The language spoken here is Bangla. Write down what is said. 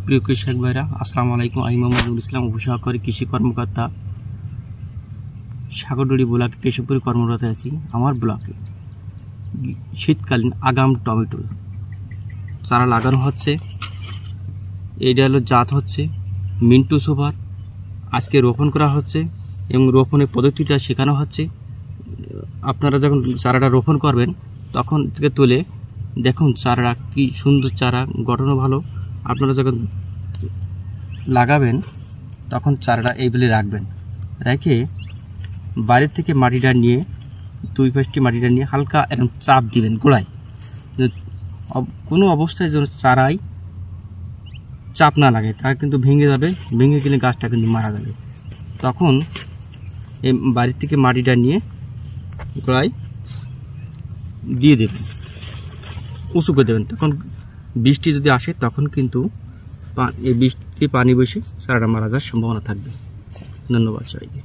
প্রিয় কৃষক ভাইরা, আসসালামু আলাইকুম। আমি মোহাম্মদ নুরুল ইসলাম, উপসহকারী কৃষি কর্মকর্তা, সাগরডুড়ি ব্লকে কেশবপুরে কর্মরত আছি। আমার ব্লকে শীতকালীন আগাম টমেটো চারা লাগানো হচ্ছে। এইটা হলো জাত হচ্ছে মিন্টু সুপার। আজকে রোপণ করা হচ্ছে এবং রোপণের পদ্ধতিটা শেখানো হচ্ছে। আপনারা যখন চারাটা রোপণ করবেন তখন থেকে তুলে দেখুন চারাটা কি সুন্দর, চারা গঠনও ভালো। আপনারা যখন লাগাবেন তখন চারাটা এইভাবে রাখবেন, রেখে বাইরের থেকে মাটিটা নিয়ে দুই পাশটি মাটিটা নিয়ে হালকা এরকম চাপ দিবেন গোড়ায়। কোনো অবস্থায় যেন চারায় চাপ না লাগে, তা কিন্তু ভেঙে যাবে। ভেঙে গেলে গাছটা কিন্তু মারা যাবে। তখন এই বাড়ির থেকে মাটিটা নিয়ে গোড়ায় দিয়ে দেবেন, উঁচু করে দেবেন। তখন বৃষ্টি যদি আসে তখন কিন্তু এই বৃষ্টি পানি বসে চারাটা মারা যাওয়ার সম্ভাবনা থাকবে। ধন্যবাদ সবাইকে।